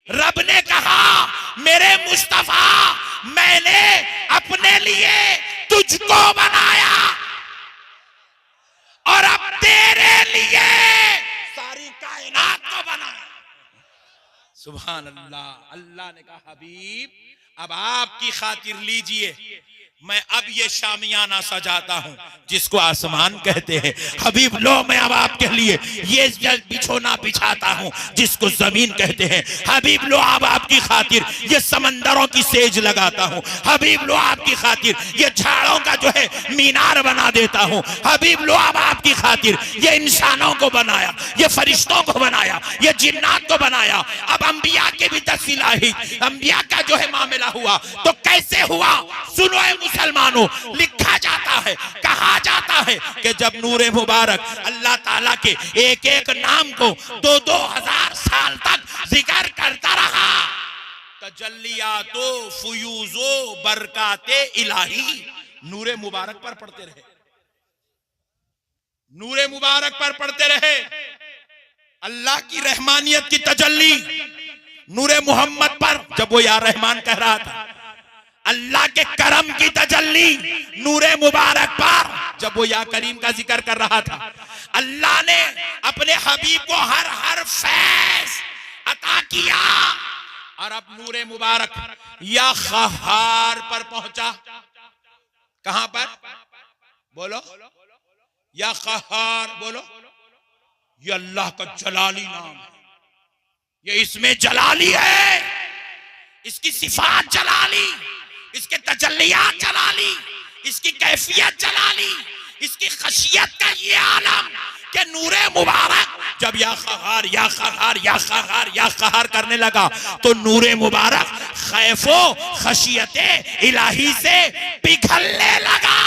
रब ने कहा मेरे मुस्तफा मैंने अपने लिए तुझको बनाया और अब तेरे लिए सारी कायनात को बनाया। सुभान अल्लाह। अल्लाह ने कहा हबीब अब आपकी खातिर लीजिए, मैं अब ये शामियाना सजाता हूं जिसको आसमान कहते हैं। हबीब लो मैं अब आपके लिए ये बिछोना बिछाता हूं जिसको जमीन कहते हैं। हबीब लो अब आपकी खातिर ये समंदरों की सेज लगाता हूं। हबीब लो आपकी खातिर ये झाड़ों का जो है मीनार बना देता हूं। हबीब लो अब आपकी खातिर ये इंसानों को बनाया, ये फरिश्तों को बनाया, ये जिन्नात को बनाया। अब अंबिया के भी तस्वीर, अंबिया का जो है मामला हुआ तो कैसे हुआ सुनो मुसलमानों। लिखा जाता है, कहा जाता है कि जब नूरे मुबारक अल्लाह ताला के एक एक नाम को 2-2 हजार साल तक जिक्र करता रहा, तजल्लियातो फुयूजो बरकाते इलाही नूरे मुबारक पर पढ़ते रहे, नूरे मुबारक पर पढ़ते रहे। अल्लाह की रहमानियत की तजल्ली नूरे मोहम्मद पर जब वो या रहमान कह रहा था, अल्लाह के करम की तजल्ली नूरे मुबारक पर जब वो या करीम का जिक्र कर रहा था। अल्लाह ने अपने हबीब को हर हर फैज अता किया और अब नूरे मुबारक या खहार पर पहुंचा। कहां पर बोलो? या खहार बोलो। ये अल्लाह का जलाली नाम है, ये इसमें जलाली है, इसकी सिफात जलाली, इसके तजल्लियात जलाली, इसकी कैफियत जलाली, इसकी खशियत का ये आलम के नूरे मुबारक जब या खहार या खहार या खहार या खहार करने लगा तो नूरे मुबारक खैफो खशियते इलाही से पिघलने लगा।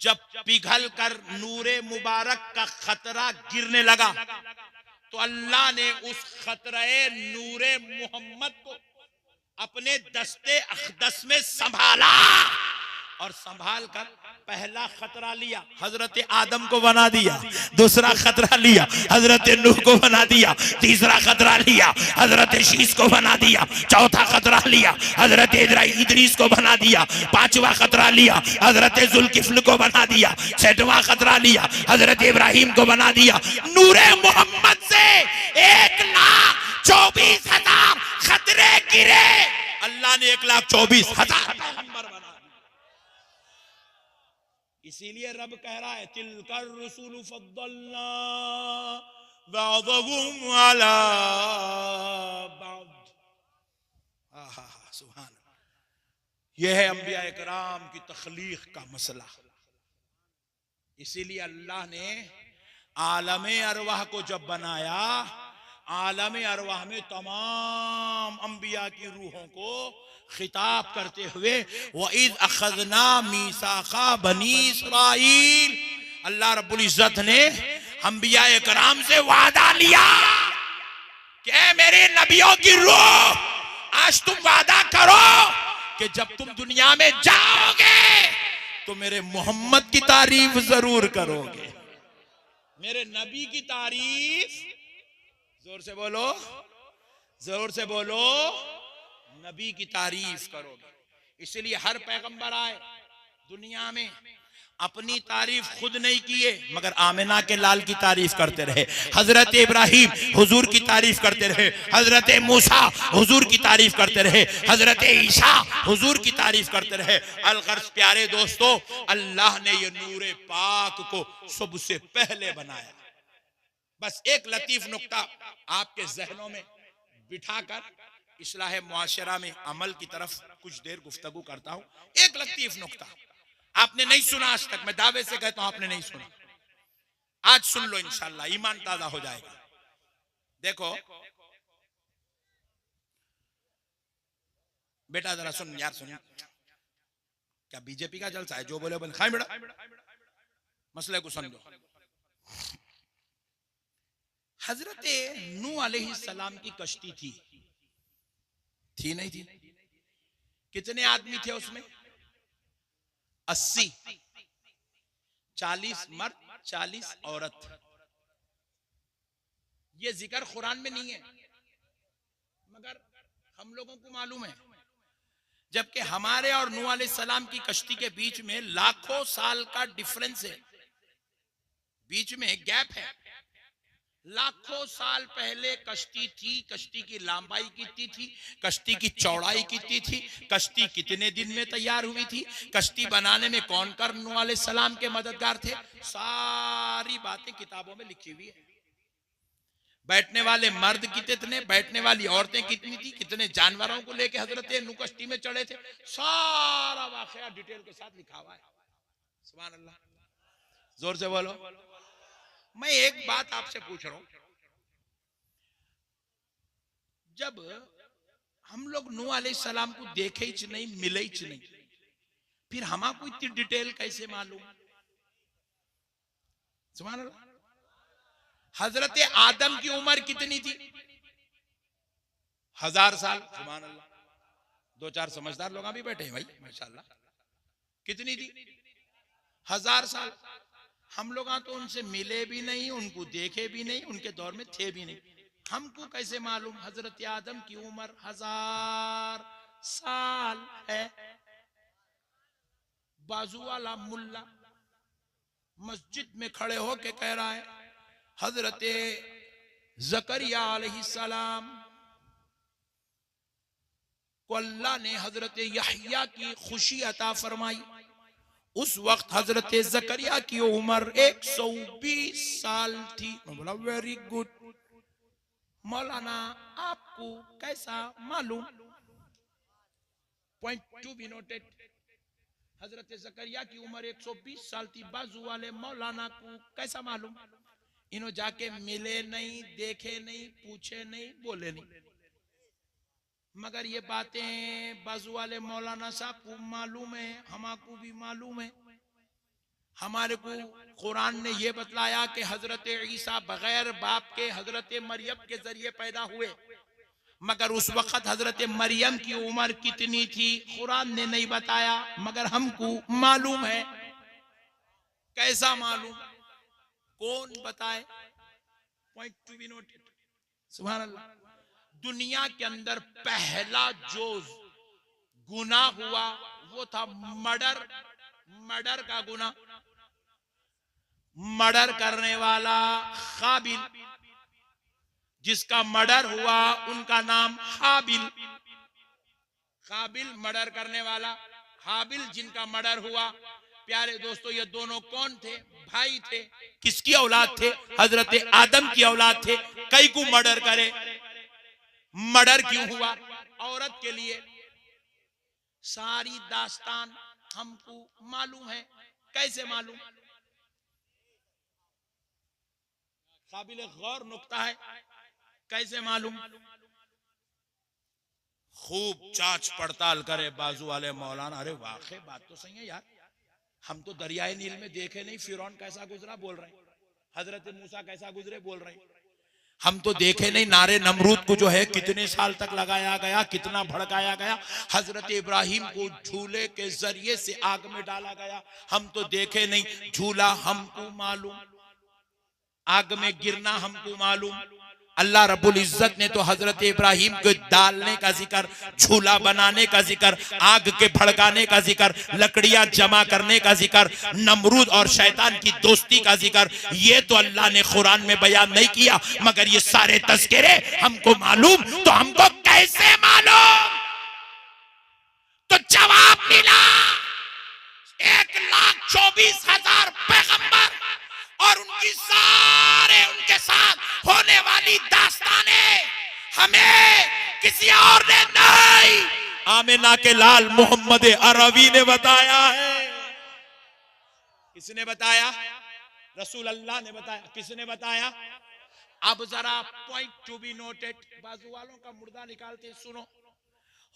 जब पिघल कर नूरे मुबारक का खतरा गिरने लगा तो अल्लाह ने उस खतरे नूरे मोहम्मद को अपने दस्ते अक़दस में संभाला और संभाल कर पहला खतरा लिया, हजरत आदम को बना दिया। दूसरा खतरा लिया, हजरत नूह को बना दिया। तीसरा खतरा लिया, हजरत शीस को बना दिया। चौथा खतरा लिया, हजरत इदरीस को बना दिया। पांचवा खतरा लिया, हजरत जुल्किफ्ल को बना दिया। छठवां खतरा लिया, हजरत इब्राहिम को बना दिया। नूरे मोहम्मद से 1,24,000 खतरे गिरे। अल्लाह ने 1,24,000 पैगंबर बना। इसीलिए रब कह रहा है तिलकर रसूल फद्दलना बअदहुम अला बअद। सुभान अल्लाह। यह है अंबिया इकराम की तख्लीक का मसला। इसीलिए अल्लाह ने आलमे अरवाह को जब बनाया, आलमे अरवाह में तमाम अंबिया की रूहों को खिताब करते हुए वइज़ अखज़ना मीसाक़ा बनी इस्राईल, अल्लाह रब्बुल इज़्ज़त ने अंबिया इकराम से वादा लिया कि मेरे नबियों की रूह आज तुम वादा करो कि जब तुम दुनिया में जाओगे तो मेरे मोहम्मद की तारीफ जरूर करोगे। मेरे नबी की तारीफ जोर से बोलो, जोर से बोलो, नबी की तारीफ करोगे। इसलिए हर पैगंबर आए दुनिया में अपनी तारीफ खुद नहीं किए मगर आमिना के लाल की तारीफ करते रहे। हजरत इब्राहिम हुजूर की तारीफ करते रहे, हजरत मूसा हुजूर की तारीफ करते रहे, हजरत ईसा हुजूर की तारीफ करते रहे। अलगर्ज प्यारे दोस्तों, अल्लाह ने ये नूरे पाक को सबसे पहले बनाया। बस एक लतीफ नुक्ता आपके जहनों में बिठाकर इस्लाह मुआशरा में अमल की तरफ कुछ देर गुफ्तगू करता हूं। एक लतीफ नुक्ता आपने नहीं सुना आज तक, मैं दावे से कहता हूं आपने नहीं सुना, आज सुन लो, इंशाल्लाह ईमान ताजा हो जाएगा। देखो बेटा जरा सुन यार, सुन, क्या बीजेपी का जलसा है? जो बोले बोले खाए बेटा, मसले को समझो। हजरत नूह अलैहिस्सलाम की कश्ती थी नहीं थी? कितने आदमी थे उसमें? 80, 40 मर्द 40 औरत। ये जिक्र कुरान में नहीं है, मगर हम लोगों को मालूम है, जबकि हमारे और नूह अलैहिस्सलाम की कश्ती के बीच में लाखों साल का डिफरेंस है, बीच में गैप है। लाखों साल पहले कश्ती थी, कश्ती की लंबाई कितनी थी, कश्ती की चौड़ाई कितनी थी, कश्ती कितने दिन में तैयार हुई थी, कश्ती बनाने में कौन कर नूह अलैहिस्सलाम के मददगार थे, सारी बातें किताबों में लिखी हुई है। बैठने वाले मर्द कितने, बैठने वाली औरतें कितनी थी, कितने जानवरों को लेके हजरत नूह कश्ती में चढ़े थे, सारा वाकया डिटेल के साथ लिखा हुआ है। सुभान अल्लाह, जोर से बोलो। मैं एक बात आपसे पूछ रहा हूं, जब हम लोग नूह अलैहिस्सलाम को देखे ही नहीं, मिले ही नहीं, फिर हमको इतनी डिटेल कैसे मालूम? सुभान अल्लाह। हजरत आदम की उम्र कितनी थी? 1000 साल। सुभान अल्लाह। दो चार समझदार लोग भी बैठे हैं भाई, माशाल्लाह। कितनी थी? 1000 साल। हम लोग तो उनसे मिले भी नहीं, उनको देखे भी नहीं, उनके दौर में थे भी नहीं, हमको कैसे मालूम हजरत आदम की उम्र 1000 साल है? बाजू वाला मुल्ला मस्जिद में खड़े होके कह रहा है हजरत ज़करिया अलैहिस्सलाम को अल्लाह ने हजरत यहया की खुशी अता फरमाई। उस वक्त हजरत ज़करिया की उम्र 120 साल थी। मैं बोला वेरी गुड मौलाना, आपको कैसा मालूम? पॉइंट टू बी नोटेड, हजरत ज़करिया की उम्र 120 साल थी। बाजू वाले मौलाना को कैसा मालूम? इन्हों जाके मिले नहीं, देखे नहीं, पूछे नहीं, बोले नहीं, मगर ये बातें बाजू वाले मौलाना साहब को मालूम है, हमारे भी मालूम है। हमारे को कुरान ने ये बतलाया कि हजरत ईसा बगैर बाप के हजरत मरियम के जरिए पैदा हुए, मगर उस वक्त हजरत मरियम की उम्र कितनी थी कुरान ने नहीं बताया, मगर हमको मालूम है। कैसा मालूम? कौन बताए? Point to be noted. सुभान अल्लाह। दुनिया के अंदर पहला जो गुनाह हुआ वो था मर्डर। मर्डर का गुनाह, मर्डर करने वाला काबिल, जिसका मर्डर हुआ उनका नाम हाबिल। काबिल मर्डर करने वाला, हाबिल जिनका मर्डर हुआ। प्यारे दोस्तों, ये दोनों कौन थे? भाई थे। किसकी औलाद थे? हजरत आदम की औलाद थे। कई को मर्डर करे। मर्डर क्यों हुआ? औरत के लिए। सारी दास्तान हमको मालूम है। कैसे मालूम? काबिल गौर नुक्ता है। कैसे मालूम? खूब जांच पड़ताल करे बाजू वाले मौलाना। अरे वाकई बात तो सही है यार, हम तो दरियाए नील में देखे नहीं फिरौन कैसा गुजरा, बोल रहे हैं हजरत मूसा कैसा गुजरे, बोल रहे हैं। हम तो देखे नहीं नारे नमरूद को जो है कितने साल तक लगाया गया, कितना भड़काया गया। हजरत इब्राहिम को झूले के जरिए से आग में डाला गया, हम तो देखे नहीं। झूला हमको मालूम, आग में गिरना हमको मालूम। अल्लाह रब्बुल इज्जत ने तो हजरत इब्राहिम को डालने का जिक्र, झूला बनाने का जिक्र, आग के भड़काने का जिक्र, लकड़ियां जमा करने का जिक्र, नमरूद और शैतान की दोस्ती का जिक्र, ये तो अल्लाह ने कुरान में बयान नहीं किया। मगर ये सारे तज़किरे हमको मालूम, तो हमको कैसे मालूम? तो जवाब मिला 1,24,000 पैगंबर और उनकी सारे उनके साथ होने वाली दास्तानें हमें किसी और ने नहीं, आमिना के लाल मोहम्मद अरबी ने बताया है। किसने बताया? रसूल अल्लाह ने बताया। किसने बताया? अब जरा पॉइंट टू बी नोटेड, बाजू वालों का मुर्दा निकालते सुनो।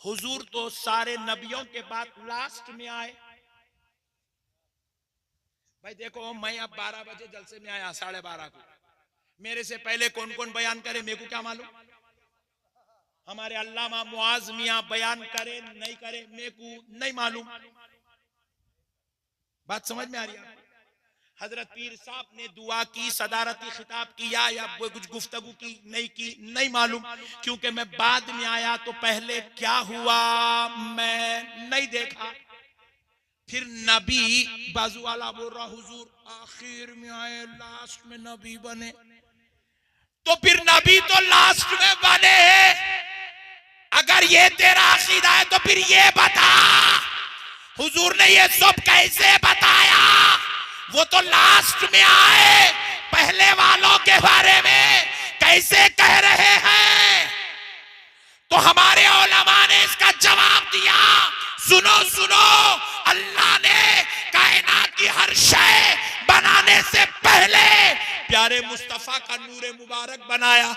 हुजूर तो सारे नबियों के बाद लास्ट में आए। भाई देखो, मैं अब 12 बजे जलसे में आया, 12:30 को। मेरे से पहले कौन कौन बयान करे मेरे को क्या मालूम? हमारे अल्लामा मुआज मियां बयान करे नहीं करे मेरे को नहीं मालूम। बात समझ में आ रही है? हजरत पीर साहब ने दुआ की, सदारती खिताब किया या कुछ गुफ्तगू की नहीं मालूम, क्योंकि मैं बाद में आया तो पहले क्या हुआ मैं नहीं देखा। फिर नबी बाजू वाला बोल रहा हुजूर आखिर में आए, लास्ट में नबी बने। तो फिर नबी तो लास्ट में बने, अगर ये तेरा अकीदा है तो फिर ये बता हुजूर ने ये सब कैसे बताया? वो तो लास्ट में आए, पहले वालों के बारे में कैसे कह रहे हैं? तो हमारे उलमा ने इसका जवाब दिया, सुनो सुनो, अल्लाह ने कायनात की हर शय बनाने से पहले प्यारे मुस्तफा का नूरे मुबारक बनाया,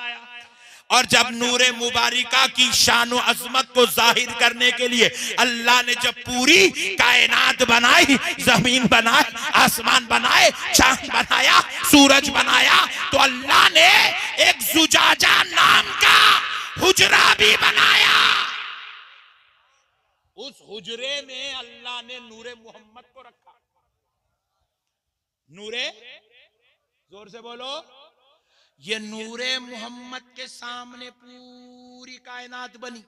और जब नूरे मुबारिका की शान और अजमत को जाहिर करने के लिए अल्लाह ने जब पूरी कायनात बनाई, जमीन बनाए, आसमान बनाए, चांद बनाया, सूरज बनाया, तो अल्लाह ने एक जुजाजा नाम का हुजरा भी बनाया। उस हुजरे में अल्लाह ने नूरे मोहम्मद को रखा। नूरे, जोर से बोलो, ये नूरे मोहम्मद के सामने पूरी कायनात बनी।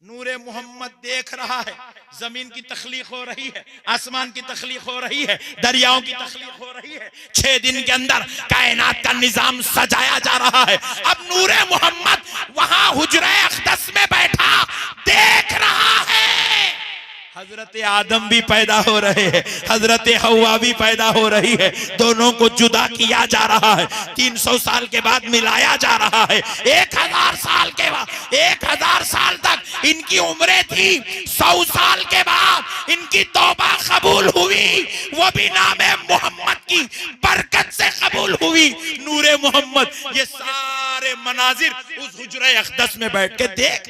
नूरे मोहम्मद देख रहा है, जमीन की तख्लीक हो रही है, आसमान की तख्लीक हो रही है, दरियाओं की तख्लीक हो रही है, 6 दिन के अंदर कायनात का निजाम सजाया जा रहा है। अब नूरे मोहम्मद वहां हुजरे अक़दस में बैठा देख रहा है, हजरत आदम भी पैदा हो रहे हैं, हजरत हवा भी पैदा हो रही है, दोनों को जुदा किया जा रहा है, 300 साल के बाद मिलाया जा रहा है, 1000 साल के बाद, 1000 साल तक इनकी उम्रें थी, 100 साल के बाद इनकी तौबा कबूल हुई, वो भी नामे मोहम्मद की बरकत से कबूल हुई। नूरे मोहम्मद ये सारे मनाजिर उस हुजरे अक़दस में बैठ के देख।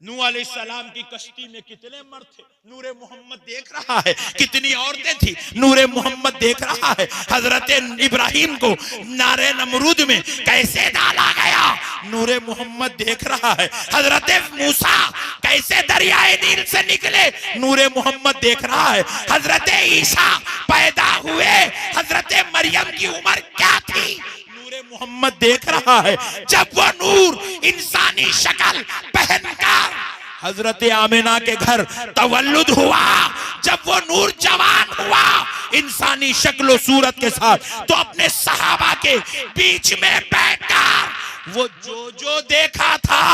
नूह अलैहिस्सलाम की कश्ती में कितने मर्द थे, नूरे मोहम्मद देख रहा है, कितनी औरतें थी, नूरे मोहम्मद देख रहा है। हजरत इब्राहिम को नारे नमरूद में कैसे डाला गया, नूरे मोहम्मद देख रहा है। हजरत मूसा कैसे दरियाए नील से निकले, नूरे मोहम्मद देख रहा है। हजरत ईसा पैदा हुए, हजरत मरियम की उम्र क्या थी, मोहम्मद देख रहा है। जब वो नूर इंसानी शक्ल पहनकर हजरत आमिना के घर तवल्लुद हुआ, जब वो नूर जवान हुआ इंसानी शक्ल सूरत के साथ, तो अपने सहाबा के बीच में बैठकर वो जो देखा था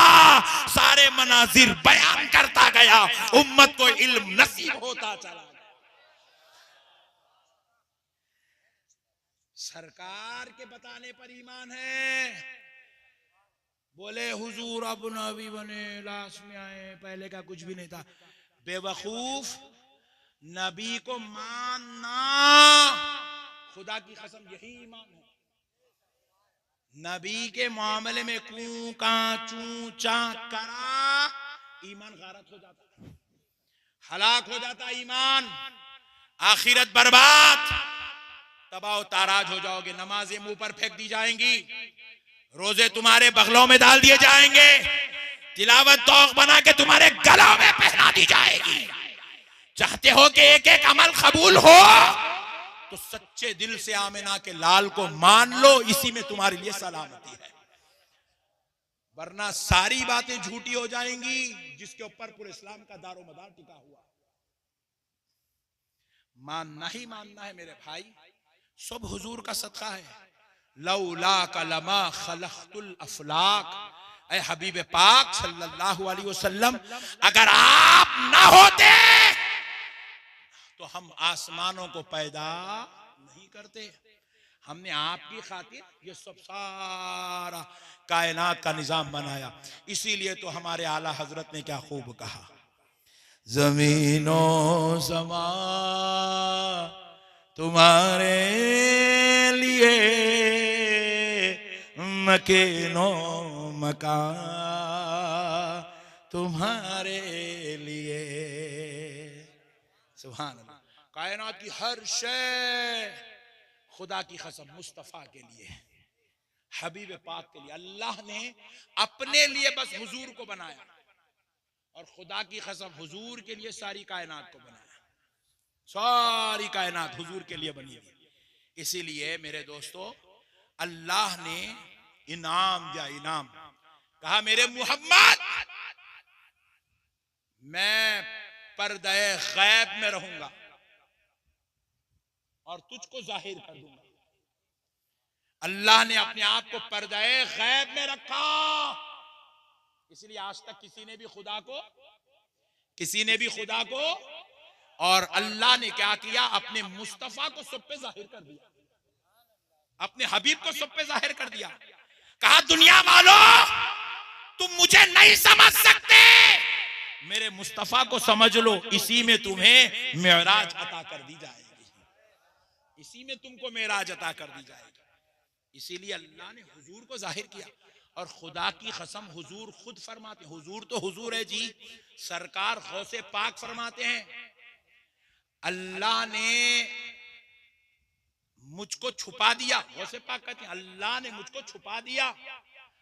सारे मनाजिर बयान करता गया, उम्मत को इल्म नसीब होता चला। सरकार के बताने पर ईमान है। बोले हुजूर अब नबी बने, लास्ट में आए, पहले का कुछ भी नहीं था। बेवकूफ, नबी को मानना खुदा की कसम यही ईमान है। नबी के मामले में कू का चू चा करा ईमान गारत हो जाता, हलाक हो जाता ईमान, आखिरत बर्बाद, तबाह ताराज हो जाओगे। नमाजें मुंह पर फेंक दी जाएंगी, रोजे तुम्हारे बगलों में डाल दिए जाएंगे, तिलावत तौक बना के तुम्हारे गलों में पहना दी जाएगी। चाहते हो कि एक एक अमल कबूल हो तो सच्चे दिल से आमिना के लाल को मान लो, इसी में तुम्हारे लिए सलामती है, वरना सारी बातें झूठी हो जाएंगी जिसके ऊपर पूरे इस्लाम का दारो मदार टिका हुआ। मानना ही मानना है मेरे भाई, सब हुजूर का सदका है। लौला कलमा खलक़तुल अफलाक, ऐ हबीब पाक सल्लल्लाहु अलैहि वसल्लम, अगर आप ना होते तो हम आसमानों को पैदा नहीं करते। हमने आपकी खातिर ये सब सारा कायनात का निजाम बनाया। इसीलिए तो हमारे आला हजरत ने क्या खूब कहा, जमीनो समा तुम्हारे लिए, मकीनो मकान तुम्हारे लिए। सुभान अल्लाह। कायनात की हर शय खुदा की कसम मुस्तफा के लिए, हबीब पाक के लिए। अल्लाह ने अपने लिए बस हुजूर को बनाया, और खुदा की कसम हुजूर के लिए सारी कायनात को बनाया। सारी कायनात हुजूर के लिए बनी हुई। इसीलिए मेरे दोस्तों, अल्लाह ने इनाम दिया, इनाम। कहा मेरे मोहम्मद, मैं पर्दे गैब में रहूंगा और तुझको जाहिर कर दूंगा। अल्लाह ने अपने आप को पर्दे गैब में रखा। इसलिए आज तक किसी ने भी खुदा को और अल्लाह ने क्या किया, अपने मुस्तफा को सब पे जाहिर कर दिया, अपने हबीब को सब पे जाहिर कर दिया। कहा दुनिया वालों, तुम मुझे नहीं समझ सकते, मेरे मुस्तफा को समझ लो, इसी में तुम्हें मेराज अता कर दी जाएगी, इसी में तुमको मेराज अता कर दी जाएगी। इसीलिए अल्लाह ने हुजूर को जाहिर किया। और खुदा की कसम, हुजूर खुद फरमाते, हुजूर तो हुजूर है जी, सरकार गौसे पाक फरमाते हैं, अल्लाह ने मुझको छुपा दिया। गौसे पाक कहते हैं अल्लाह ने मुझको छुपा दिया,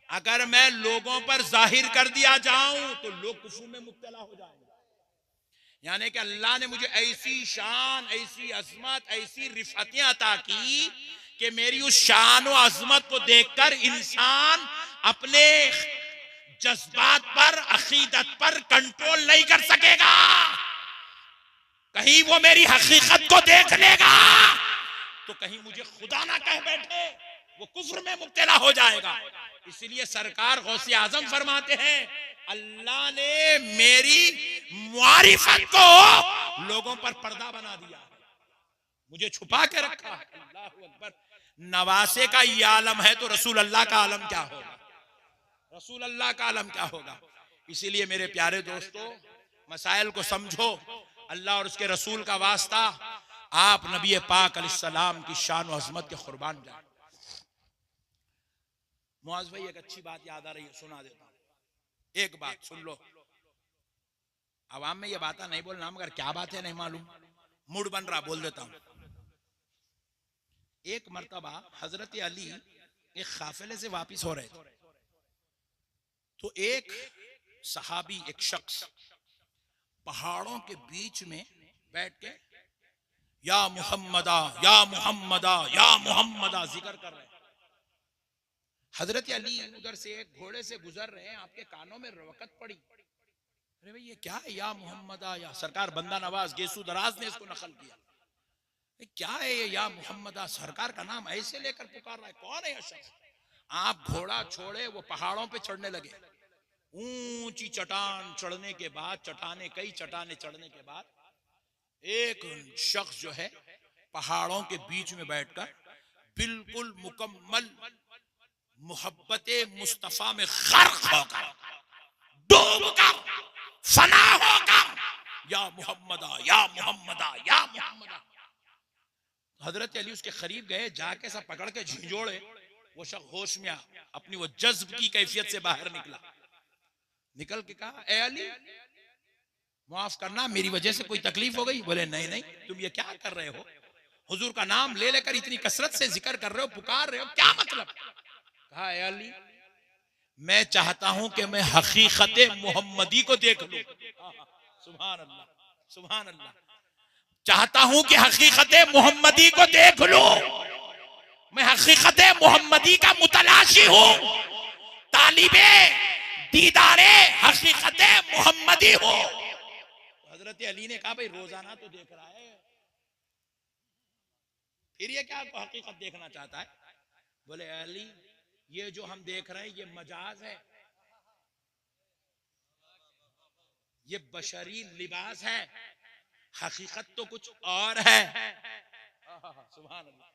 अगर मैं लोगों पर जाहिर कर दिया जाऊं तो लोग कुफर में मुब्तला हो जाएंगे। यानी कि अल्लाह ने मुझे ऐसी शान, ऐसी अजमत, ऐसी रिफतें अता की कि मेरी उस शान और अजमत को देखकर इंसान अपने जज्बात पर, अकीदत पर कंट्रोल नहीं कर सकेगा। कहीं वो मेरी हकीकत को देख लेगा तो कहीं मुझे खुदा ना कह बैठे, वो कुफ्र में मुब्तला हो जाएगा। इसलिए सरकार गौसे आजम फरमाते हैं, अल्लाह ने मेरी मारिफत को लोगों पर पर्दा बना दिया, मुझे छुपा के रखा है। अल्लाहू अकबर। नवासे का ये आलम है तो रसूल अल्लाह का आलम क्या होगा, रसूल अल्लाह का आलम क्या होगा। इसीलिए मेरे प्यारे दोस्तों, मसाइल को समझो, अल्लाह और उसके रसूल का वास्ता, आप नबी पाक अलैहिस्सलाम की शान और अज़मत के कुर्बान जाए। मुआज़ भाई, एक अच्छी बात याद आ रही है, सुना देता हूं। एक बात सुन लो, आवाम में ये बात नहीं बोलना, मगर क्या बात है नहीं मालूम, मूड बन रहा, बोल देता हूं। एक मर्तबा हजरत अली एक काफिले से वापिस हो रहे थे, तो एक सहाबी, एक शख्स पहाड़ों के बीच में बैठ के या मुहम्मदा या मुहम्मदा या मुहम्मदा जिक्र कर रहे हैं। हजरत अली उधर से एक घोड़े से गुजर रहे हैं, आपके कानों में रवकत पड़ी, अरे भाई ये क्या है, या मोहम्मदा, या सरकार बंदा नवाज गेसू दराज ने इसको नकल किया, क्या है ये या मोहम्मदा, सरकार का नाम ऐसे लेकर पुकार रहा है, कौन है यह शख्स। आप घोड़ा छोड़े, वो पहाड़ों पे चढ़ने लगे। ऊंची चट्टान चढ़ने के बाद, कई चट्टाने चढ़ने के बाद, एक शख्स जो है पहाड़ों के बीच में बैठकर बिल्कुल मुकम्मल मोहब्बत मुस्तफा में गर्क होकर, डूबकर, फना होकर, या मोहम्मदा या मोहम्मदा या मोहम्मदा। हजरत अली उसके करीब गए, जाके सब पकड़ के झिंझोड़े, वो शख्स होश में अपनी वो जज्ब की कैफियत से बाहर निकला, निकल के कहा, ए अली माफ करना, मेरी वजह से कोई तकलीफ हो गई। बोले नहीं नहीं, तुम ये क्या कर रहे हो, हुजूर का नाम ले लेकर इतनी कसरत से जिक्र कर रहे हो, पुकार रहे हो, क्या मतलब। कहा, ए अली मैं चाहता हूं कि मैं हकीकत मोहम्मदी को देख लूं। सुभान अल्लाह, सुभान अल्लाह। चाहता हूं कि हकीकत मोहम्मदी को देख लूं, मैं हकीकत मोहम्मदी का मुतलाशी हूं, तालिबे दीदारे हकीकत मोहम्मदी हो। हजरत अली ने कहा, भाई रोजाना तो देख रहा है, फिर ये क्या हकीकत देखना चाहता है। बोले अली, ये जो हम देख रहे हैं ये मजाज है, ये बशरी लिबास है, हकीकत तो कुछ और है। सुभान अल्लाह।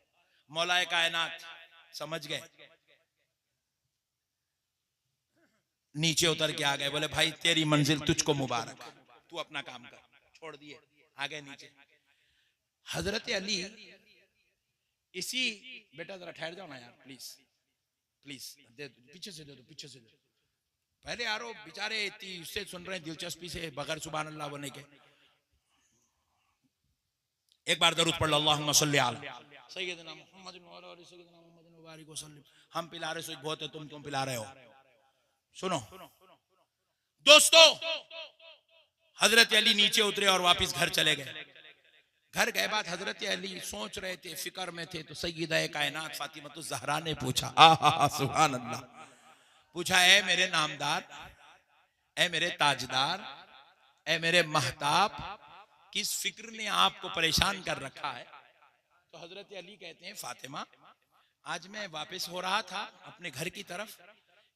मौलाए कायनात समझ गए, नीचे उतर के आ गए। बोले भाई तेरी मंजिल तुझको मुबारक, तू अपना काम कर, छोड़ दिए, आ गए नीचे। हजरत अली इसी, बेटा जरा ठहर जाओ ना यार, प्लीज प्लीज, दे दो, पीछे से दे दो, पीछे से दे दो। पहले यारो बेचारे इससे सुन रहे हैं दिलचस्पी से, बगैर सुभान अल्लाह बोलने के। एक बार दरूद पढ़ लो, अल्लाहुम्मा सल्ली अला सय्यिदना मुहम्मद व अला आलि सय्यिदना मुहम्मद व बारिक व सल्लिम। हम पिला रहे सो बहुत है, तुम पिला रहे हो। सुनो दोस्तों, हजरत अली नीचे उतरे और वापस घर चले गए। घर गए बाद हजरत अली सोच रहे थे, फिक्र में थे, तो सैयदा कायनात फातिमा ज़हरा ने पूछा, आहा सुभान अल्लाह, पूछा, ए मेरे नामदार, ए मेरे ताजदार, ए मेरे महताब, किस फिक्र ने आपको परेशान कर रखा है? तो हजरत अली कहते हैं, फातिमा, आज मैं वापस हो रहा था अपने घर की तरफ,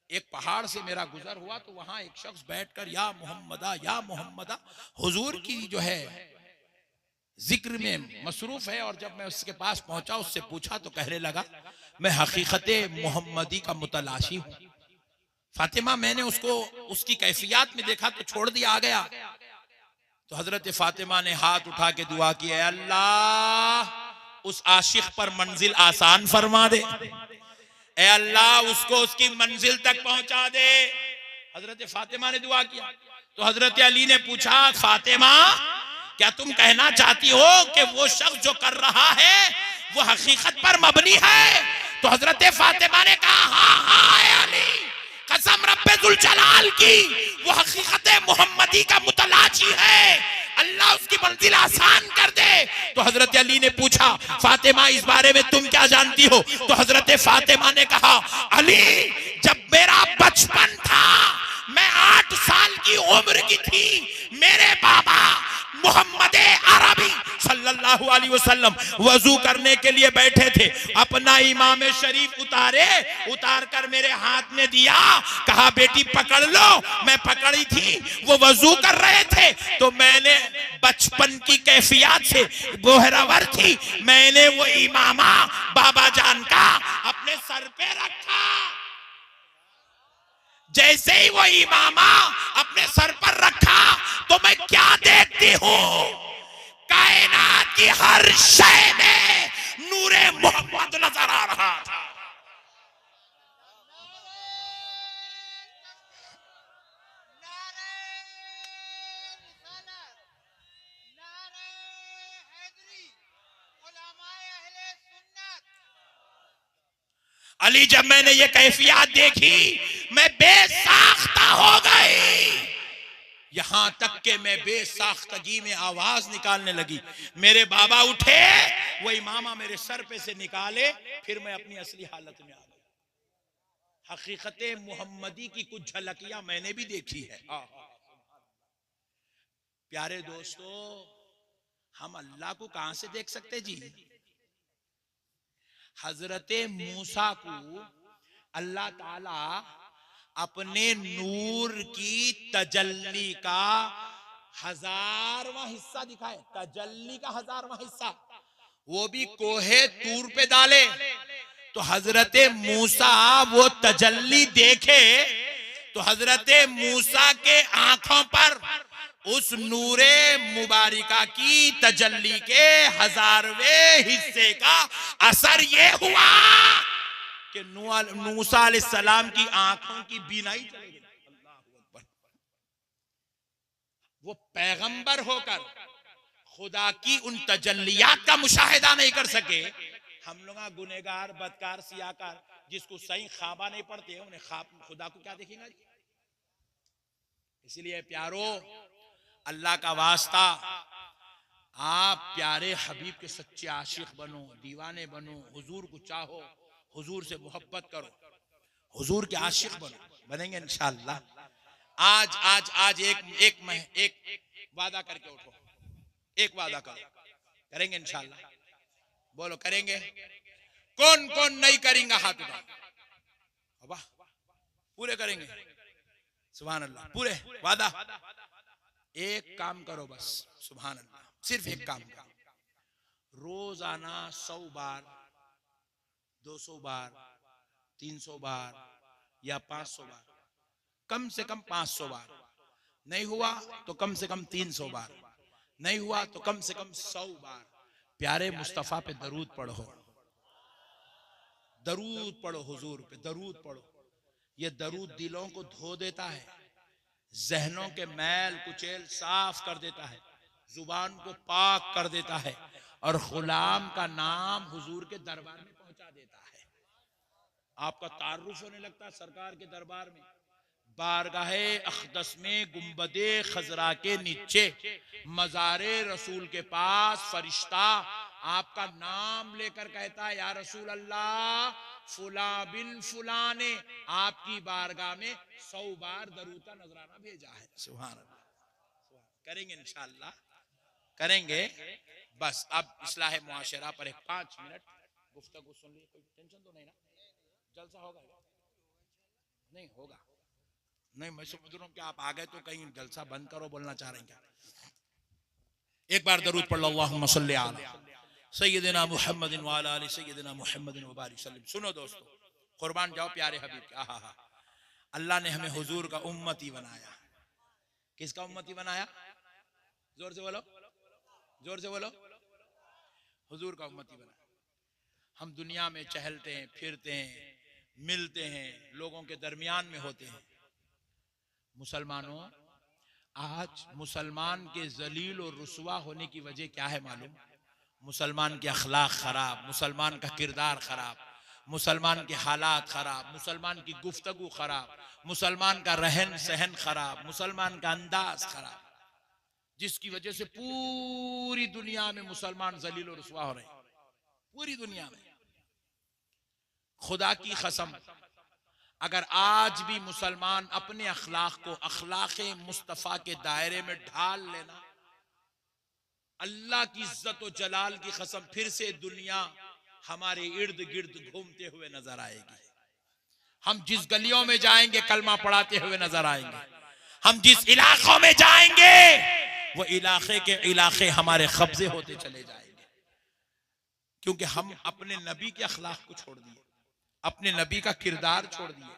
एक पहाड़ से मेरा गुजर हुआ, तो वहां एक शख्स बैठकर या मोहम्मदा हुजूर की जो है जिक्र में मसरूफ है। और जब मैं उसके पास पहुंचा, उससे पूछा, तो कहने लगा, मैं हकीकत मोहम्मदी का मुतलाशी हूं। फातिमा, मैंने उसको उसकी कैफियत में देखा तो छोड़ दिया, आ गया। तो हजरत फातिमा ने हाथ उठा के दुआ की, अल्लाह उस आशिक पर मंजिल आसान फरमा दे, ए अल्लाह उसको उसकी मंजिल तक पहुंचा दे। हजरत फातिमा ने दुआ किया। तो हजरत अली ने पूछा, फातिमा, क्या तुम कहना चाहती हो कि वो शख्स जो कर रहा है वो हकीकत पर मबनी है? तो हजरत फातिमा ने कहा, हाँ हाँ अली, कसम रब्बे जुल जलाल की, वो हकीकत मोहम्मदी का मुतलाशी है, अल्लाह उसकी मंजिल आसान कर दे। तो हजरत अली ने पूछा, फातिमा, इस बारे में तुम क्या जानती हो? तो हजरत फातिमा ने कहा, अली, जब मेरा बचपन था, मैं 8 साल की उम्र की थी, मेरे बाबा मोहम्मद अरबी सल्लल्लाहु अलैहि वसल्लम वजू करने के लिए बैठे थे, अपना इमाम शरीफ उतार कर मेरे हाथ में दिया, कहा, बेटी पकड़ लो। मैं पकड़ी थी, वो वजू कर रहे थे, तो मैंने बचपन की कैफियत से गोहरावर थी, मैंने वो इमामा बाबा जान का अपने सर पे रखा। जैसे ही वो इमामा अपने सर पर रखा, तो मैं क्या देखती हूं? कायनात की हर शय में नूरे मोहम्मद नजर आ रहा था। अली, जब मैंने ये कैफियत देखी, मैं बेसाख्ता हो गई, यहां तक कि मैं बेसाख्तगी में आवाज निकालने लगी। मेरे बाबा उठे, वो इमामा मेरे सर पे से निकाले, फिर मैं अपनी असली हालत में आ गई। हकीकत मोहम्मदी की कुछ झलकियां मैंने भी देखी है। प्यारे दोस्तों, हम अल्लाह को कहां से देख सकते जी? हजरत मूसा को अल्लाह ताला अपने नूर की तजल्ली का 1000वां हिस्सा दिखाए, तजल्ली का 1000वां हिस्सा, वो भी कोहे तूर पे डाले। तो हजरत मूसा वो तजल्ली देखे, तो हजरत मूसा के आंखों पर उस नूरे मुबारिका की तजल्ली के 1000वें हिस्से का असर ये हुआ कि मूसा अलैहिस्सलाम की आंखों की बीनाई चली गई। अल्लाहू अकबर। वो पैगंबर होकर खुदा की उन तजल्लियात का मुशाहिदा नहीं कर सके। हम लोग गुनेगार, बदकार, सियाकार, जिसको सही ख्वाबा नहीं पड़ते, उन्हें ख्वाब खुदा को क्या देखेंगे? इसलिए प्यारो, अल्लाह का वास्ता, आप प्यारे हबीब के सच्चे आशिक बनो, दीवाने बनो, हुजूर को चाहो, हुजूर से मोहब्बत करो, हुजूर के आशिक बनो, बनेंगे इंशाअल्लाह। आज एक वादा करके उठो, एक वादा करो, करेंगे इंशाअल्लाह। बोलो, करेंगे? कौन कौन नहीं करेंगे? हाथ उठाओ। वाह, पूरे करेंगे? सुभान अल्लाह, पूरे वादा। एक काम करो बस, सुभान अल्लाह, सिर्फ एक काम करो, रोजाना 100 बार, 200 बार, 300 बार या 500 बार, कम से कम 500 बार, नहीं हुआ तो कम से कम 300 बार, नहीं हुआ तो कम से कम 100 बार प्यारे मुस्तफा पे दरूद पढ़ो, दरूद पढ़ो, हुजूर पे दरूद पढ़ो। ये दरूद दिलों को धो देता है, जहनों के मैल कुचेल साफ कर देता है, जुबान को पाक कर देता है, और गुलाम का नाम हुजूर के दरबार में पहुंचा देता है। आपका तारुफ होने लगता है सरकार के दरबार में, बारगाहे अक़दस में गुंबदे खजरा के नीचे मज़ारे रसूल के पास फरिश्ता आपका नाम लेकर कहता है, या रसूल अल्लाह, फुला बिन फुला ने आपकी बारगाह में 100 बार दरूद का नजराना भेजा है। सुभान अल्लाह। करेंगे इंशाअल्लाह, करेंगे। बस अब इस्लाह मुआशरा पर 5 मिनट गुफ्तगू सुन ली। कोई टेंशन तो नहीं ना? जलसा होगा? नहीं होगा? नहीं, मैं समझ रहा हूँ कि आप आ गए तो कहीं जलसा बंद करो बोलना चाह रहे हैं क्या? एक बार दरूद पढ़ लो, अल्लाहुम्मा सल्ली अला सय्यदिना मुहम्मदिन व अला आलि सय्यदिना मुहम्मदिन व बारिक वसल्लम। सुनो दोस्तों, कुर्बान जाओ प्यारे हबीब के। आहा, अल्लाह ने हमें हुजूर का उम्मती बनाया। किसका उम्मती बनाया? जोर से बोलो, जोर से बोलो। हुजूर का उम्मती बनाया। हम दुनिया में चहलते हैं, फिरते हैं, मिलते हैं, लोगों के दरमियान में होते हैं। मुसलमानों, आज मुसलमान के जलील और रुसवा होने की वजह क्या है मालूम? मुसलमान के अखलाक खराब, मुसलमान का किरदार खराब, मुसलमान के हालात खराब, मुसलमान की गुफ्तगू खराब, मुसलमान का रहन सहन खराब, मुसलमान का अंदाज खराब, जिसकी वजह से पूरी दुनिया में मुसलमान जलील और रुसवा हो रहे हैं। पूरी दुनिया में। खुदा की कसम, अगर आज भी मुसलमान अपने अखलाक को अखलाक मुस्तफ़ा के दायरे में ढाल लेना, अल्लाह की इज्जत और जलाल की कसम, फिर से दुनिया हमारे इर्द गिर्द घूमते हुए नजर आएगी। हम जिस गलियों में जाएंगे कलमा पढ़ाते हुए नजर आएंगे। हम जिस इलाकों में जाएंगे वो इलाके के इलाके हमारे कब्जे होते चले जाएंगे, क्योंकि हम अपने नबी के अखलाक को छोड़ दिए, अपने नबी का किरदार छोड़ दिए,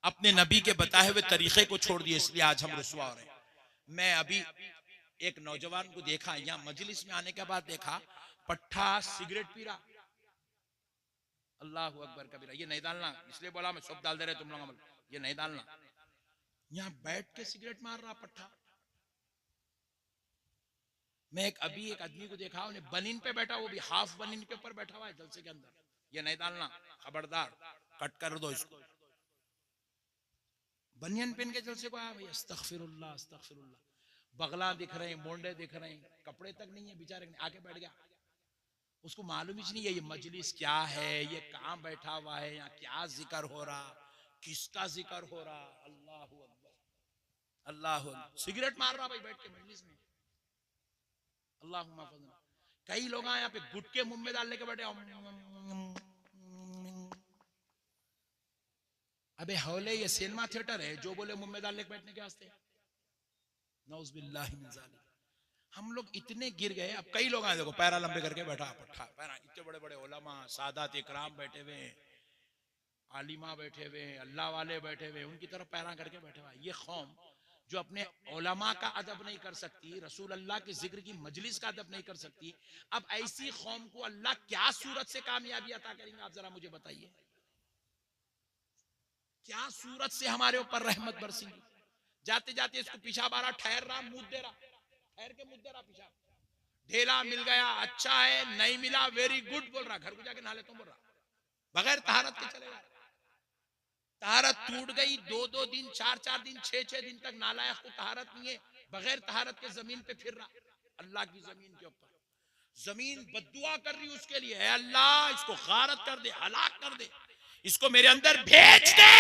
अपने नबी के बताए हुए तरीके को छोड़ दिए। इसलिए आज हम रुसवा हो रहे हैं। मैं अभी एक नौजवान को देखा, यहाँ मजलिस में आने के बाद देखा, पट्ठा सिगरेट पी रहा। अल्लाह अकबर कबीरा। ये नहीं डालना, इसलिए बोला मैं सब डाल दे रहे तुम लोग अमल, ये नहीं डालना। यहाँ बैठ के सिगरेट मार रहा पट्ठा। मैं एक आदमी को देखा, उन्हें बनीन पे बैठा, वो भी हाफ बनीन के ऊपर बैठा हुआ है जलसे के अंदर। ये नहीं डालना, खबरदार, कट कर दो इसको। बनियन पहन के जलसे को आया भाई, अस्तगफिरुल्लाह अस्तगफिरुल्लाह। बगला दिख रहे हैं, मोंडे दिख रहे हैं, कपड़े तक नहीं है बेचारे, आके बैठ गया। उसको मालूम ही नहीं है ये मजलिस क्या है, ये कहाँ बैठा हुआ है, यहाँ क्या जिक्र हो रहा, किसका जिक्र हो रहा। अल्लाह अकबर, अल्लाह अकबर। सिगरेट मार रहा भाई बैठ के मजलिस में। अल्लाह, कई लोग यहाँ पे गुटके मुंह में डालने के बैठे। अबे हौले, ये सिनेमा थिएटर है जो बोले मुंह में डालने के बैठने के वास्ते? नौज़ुबिल्लाहि मिन ज़ालिक। हम लोग इतने गिर गए। अब कई लोग आए, देखो पैरा लंबे करके बैठा पट्ठा पैरा, इतने बड़े बड़े उलमा सादात इकराम बैठे हुए हैं, आलिमा बैठे हुए हैं, अल्लाह वाले बैठे हुए, उनकी तरफ पैरा करके बैठे हुआ। ये कौम जो अपने उलमा का अदब नहीं कर सकती, रसूल अल्लाह के जिक्र की मजलिस का अदब नहीं कर सकती, अब ऐसी कौम को अल्लाह क्या सूरत से कामयाबी अता करेंगे? आप जरा मुझे बताइए, क्या सूरत से हमारे ऊपर रहमत बरसेंगी? जाते जाते इसको पीछा बारा, ठहर रहा, मुद्द दे रहा, ठहर के मुद्द दे रहा, पीछा ढेला मिल गया अच्छा है, नहीं मिला वेरी गुड बोल रहा, घर को जाके नहा ले तुम बोल रहा, बगैर तहारत के चलेगा। तहारत टूट गई, 2-2 दिन 4-4 दिन 6-6 दिन तक नालायक को तहारत नहीं है, बगैर तहारत के जमीन पे फिर रहा, अल्लाह की जमीन के ऊपर। जमीन बद्दुआ कर रही उसके लिए, है अल्लाह इसको गारत कर दे, हलाक कर दे, इसको मेरे अंदर भेज दे।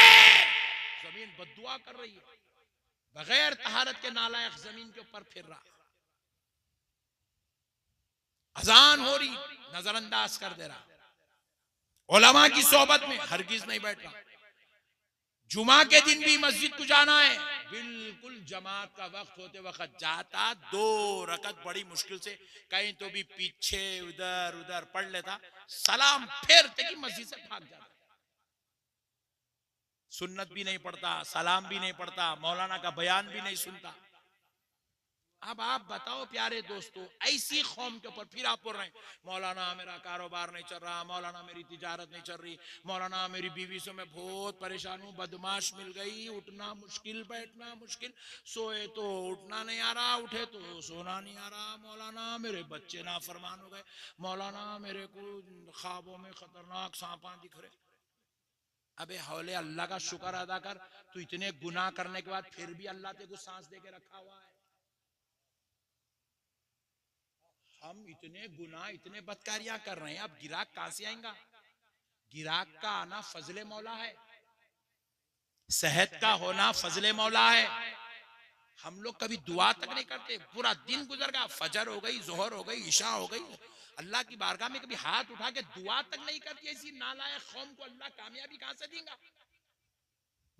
जमीन बद्दुआ कर रही है, बगैर तहारत के नालायक जमीन के ऊपर फिर रहा। अजान हो रही, नजरअंदाज कर दे रहा, उलमा की सोहबत में हरगिज नहीं बैठ रहा। जुमा के दिन भी मस्जिद को जाना है, बिल्कुल जमात का वक्त होते वक्त जाता, 2 रकत बड़ी मुश्किल से कहीं तो भी पीछे उधर उधर पढ़ लेता, सलाम फेरते कि मस्जिद से भाग जाता। सुन्नत भी नहीं पढ़ता, सलाम भी नहीं पढ़ता, मौलाना का बयान भी नहीं सुनता। अब आप बताओ प्यारे दोस्तों, ऐसी कौम के ऊपर फिर आप बोल रहे हैं मौलाना मेरा कारोबार नहीं चल रहा, मौलाना मेरी तिजारत नहीं चल रही, मौलाना मेरी बीवी से मैं बहुत परेशान हूँ, बदमाश मिल गई, उठना मुश्किल बैठना मुश्किल, सोए तो उठना नहीं आ रहा, उठे तो सोना नहीं आ रहा, मौलाना मेरे बच्चे नाफरमान हो गए, मौलाना मेरे को ख्वाबों में खतरनाक सांपा दिख रहे। अबे हौले अल्लाह का शुक्र अदा कर, तू इतने गुनाह करने के बाद फिर भी अल्लाह तेरे को सांस दे के रखा हुआ है। हम इतने गुनाह इतने बदकारियां कर रहे हैं, अब गिराक कहां से आएगा? गिराक का आना फजले मौला है, सेहत का होना फजले मौला है। हम लोग कभी दुआ तक नहीं करते, पूरा दिन गुजर गया, फजर हो गई, जोहर हो गई, ईशा हो गई, अल्लाह की बारगाह में कभी हाथ उठा के दुआ तक नहीं करती। ऐसी नालायक कौम को अल्लाह कामयाबी कहां से देगा?